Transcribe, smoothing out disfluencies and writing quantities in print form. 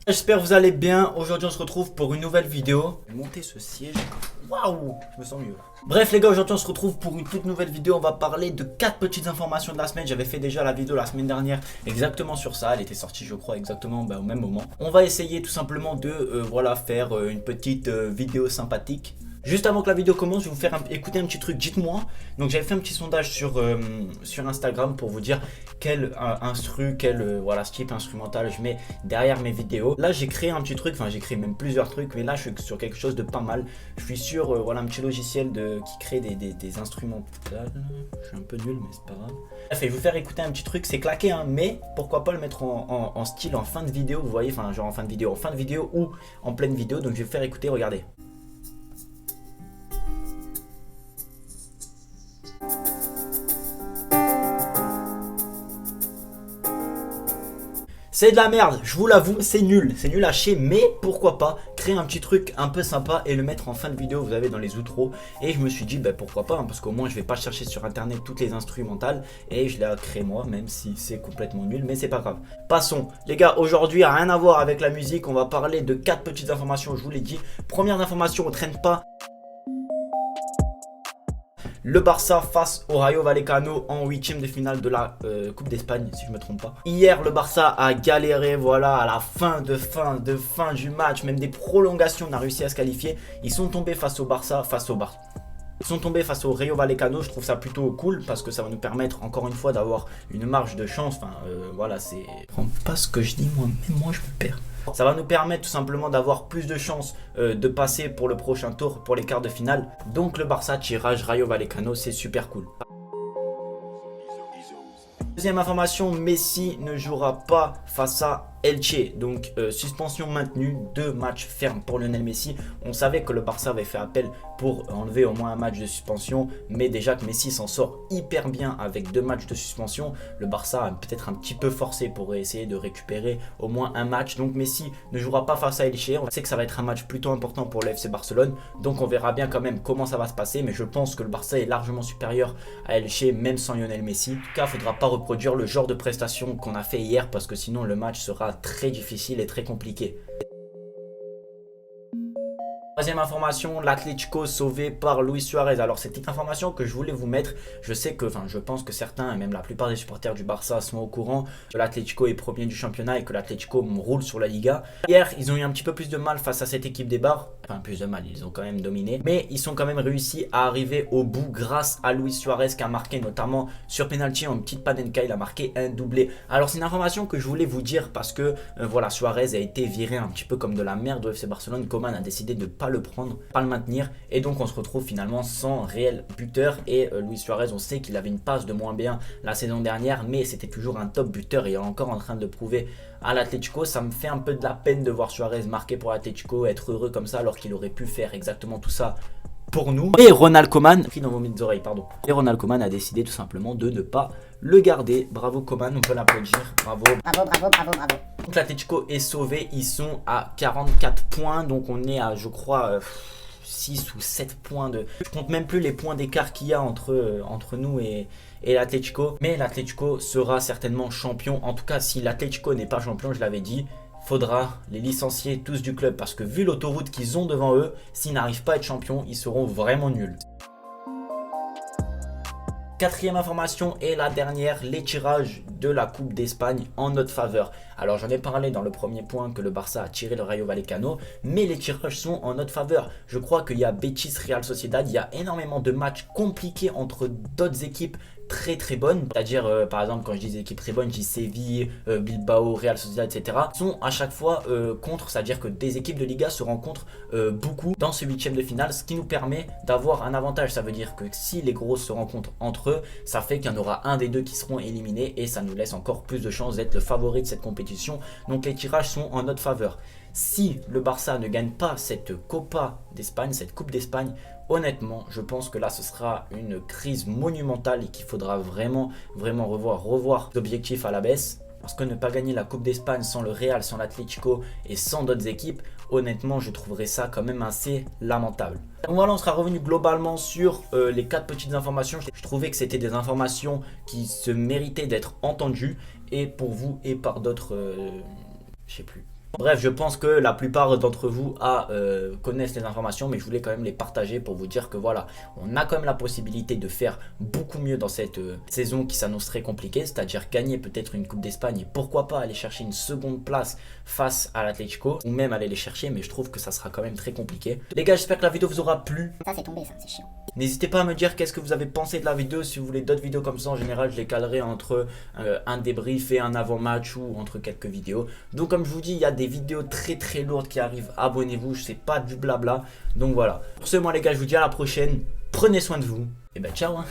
J'espère que vous allez bien. Aujourd'hui on se retrouve pour une nouvelle vidéo. Je vais monter ce siège. Waouh, je me sens mieux. Bref les gars, aujourd'hui on se retrouve pour une toute nouvelle vidéo. On va parler de 4 petites informations de la semaine. J'avais fait déjà la vidéo la semaine dernière exactement sur ça. Elle était sortie je crois exactement au même moment. On va essayer tout simplement de voilà, faire une petite vidéo sympathique. Juste avant que la vidéo commence, je vais vous faire écouter un petit truc. Dites-moi, donc j'avais fait un petit sondage sur Instagram pour vous dire quel voilà, skip instrumental je mets derrière mes vidéos. Là j'ai créé un petit truc, enfin j'ai créé même plusieurs trucs, mais là je suis sur quelque chose de pas mal. Je suis sur voilà, un petit logiciel qui crée des instrumentales. Je suis un peu nul mais c'est pas grave. Bref, je vais vous faire écouter un petit truc, c'est claqué hein, mais pourquoi pas le mettre en style en fin de vidéo, vous voyez, enfin genre en fin de vidéo ou en pleine vidéo. Donc je vais vous faire écouter, regardez. C'est de la merde, je vous l'avoue, c'est nul à chier, mais pourquoi pas créer un petit truc un peu sympa et le mettre en fin de vidéo, vous avez dans les outros. Et je me suis dit, bah pourquoi pas, hein, parce qu'au moins je vais pas chercher sur internet toutes les instrumentales et je l'ai créé moi, même si c'est complètement nul, mais c'est pas grave. Passons, les gars, aujourd'hui, rien à voir avec la musique, on va parler de 4 petites informations, je vous l'ai dit. Première information, on traîne pas. Le Barça face au Rayo Vallecano en 8e de finale de la Coupe d'Espagne, si je me trompe pas. Hier, le Barça a galéré, voilà, à la fin du match, même des prolongations, on a réussi à se qualifier. Ils sont tombés face au Ils sont tombés face au Rayo Vallecano. Je trouve ça plutôt cool parce que ça va nous permettre encore une fois d'avoir une marge de chance. Enfin, voilà, c'est... Je prends pas ce que je dis, moi je me perds. Ça va nous permettre tout simplement d'avoir plus de chances de passer pour le prochain tour, pour les quarts de finale. Donc le Barça tirage Rayo Vallecano, c'est super cool. Deuxième information, Messi ne jouera pas face à Elche, donc suspension maintenue, 2 matchs fermes pour Lionel Messi. On savait que le Barça avait fait appel pour enlever au moins un match de suspension, mais déjà que Messi s'en sort hyper bien avec 2 matchs de suspension, le Barça a peut-être un petit peu forcé pour essayer de récupérer au moins un match. Donc Messi ne jouera pas face à Elche. On sait que ça va être un match plutôt important pour le FC Barcelone, donc on verra bien quand même comment ça va se passer, mais je pense que le Barça est largement supérieur à Elche, même sans Lionel Messi. En tout cas, il ne faudra pas reproduire le genre de prestation qu'on a fait hier, parce que sinon le match sera très difficile et très compliqué. Troisième information, l'Atlético sauvé par Luis Suarez. Alors cette petite information que je voulais vous mettre, je sais que, enfin je pense que certains et même la plupart des supporters du Barça sont au courant que l'Atlético est premier du championnat et que l'Atlético roule sur la Liga. Hier ils ont eu un petit peu plus de mal face à cette équipe des Bars, enfin plus de mal, ils ont quand même dominé, mais ils sont quand même réussi à arriver au bout grâce à Luis Suarez qui a marqué notamment sur penalty en petite panenka, il a marqué un doublé. Alors c'est une information que je voulais vous dire parce que voilà, Suarez a été viré un petit peu comme de la merde au FC Barcelone. Koeman a décidé de pas le prendre, pas le maintenir, et donc on se retrouve finalement sans réel buteur. Et Luis Suarez, on sait qu'il avait une passe de moins bien la saison dernière, mais c'était toujours un top buteur et il est encore en train de prouver à l'Atlético. Ça me fait un peu de la peine de voir Suarez marquer pour l'Atlético, être heureux comme ça alors qu'il aurait pu faire exactement tout ça pour nous. Et Ronald Koeman, pris dans vos oreilles, pardon. Et Ronald Koeman a décidé tout simplement de ne pas le garder. Bravo Koeman, on peut l'applaudir. Bravo. Donc l'Atlético est sauvé, ils sont à 44 points, donc on est à je crois 6 ou 7 points de... Je compte même plus les points d'écart qu'il y a entre nous et l'Atlético. Mais l'Atlético sera certainement champion. En tout cas, si l'Atlético n'est pas champion, je l'avais dit, faudra les licencier tous du club. Parce que vu l'autoroute qu'ils ont devant eux, s'ils n'arrivent pas à être champions, ils seront vraiment nuls. Quatrième information et la dernière, les tirages de la Coupe d'Espagne en notre faveur. Alors j'en ai parlé dans le premier point que le Barça a tiré le Rayo Vallecano, mais les tirages sont en notre faveur. Je crois qu'il y a Betis, Real Sociedad, il y a énormément de matchs compliqués entre d'autres équipes très bonnes, c'est-à-dire par exemple quand je dis des équipes très bonnes, je dis Séville, Bilbao, Real Sociedad, etc. sont à chaque fois contre, c'est-à-dire que des équipes de Liga se rencontrent beaucoup dans ce 8e de finale, ce qui nous permet d'avoir un avantage. Ça veut dire que si les grosses se rencontrent entre eux, ça fait qu'il y en aura un des deux qui seront éliminés et ça nous laisse encore plus de chances d'être le favori de cette compétition. Donc les tirages sont en notre faveur. Si le Barça ne gagne pas cette Copa d'Espagne, cette Coupe d'Espagne, honnêtement, je pense que là, ce sera une crise monumentale et qu'il faudra vraiment revoir l'objectif à la baisse. Parce que ne pas gagner la Coupe d'Espagne sans le Real, sans l'Atlético et sans d'autres équipes, honnêtement, je trouverais ça quand même assez lamentable. Donc voilà, on sera revenu globalement sur les 4 petites informations. Je trouvais que c'était des informations qui se méritaient d'être entendues et pour vous et par d'autres, je sais plus. Bref, je pense que la plupart d'entre vous connaissent les informations, mais je voulais quand même les partager pour vous dire que voilà, on a quand même la possibilité de faire beaucoup mieux dans cette saison qui s'annonce très compliquée, c'est-à-dire gagner peut-être une Coupe d'Espagne et pourquoi pas aller chercher une seconde place face à l'Atlético, ou même aller les chercher, mais je trouve que ça sera quand même très compliqué. Les gars, j'espère que la vidéo vous aura plu. Ça c'est tombé, ça c'est chiant. N'hésitez pas à me dire qu'est-ce que vous avez pensé de la vidéo. Si vous voulez d'autres vidéos comme ça, en général, je les calerai entre un débrief et un avant-match ou entre quelques vidéos. Donc comme je vous dis, il y a des vidéos très très lourdes qui arrivent. Abonnez-vous, je sais pas du blabla. Donc voilà. Pour ce, moi les gars, je vous dis à la prochaine. Prenez soin de vous. Et ben ciao hein.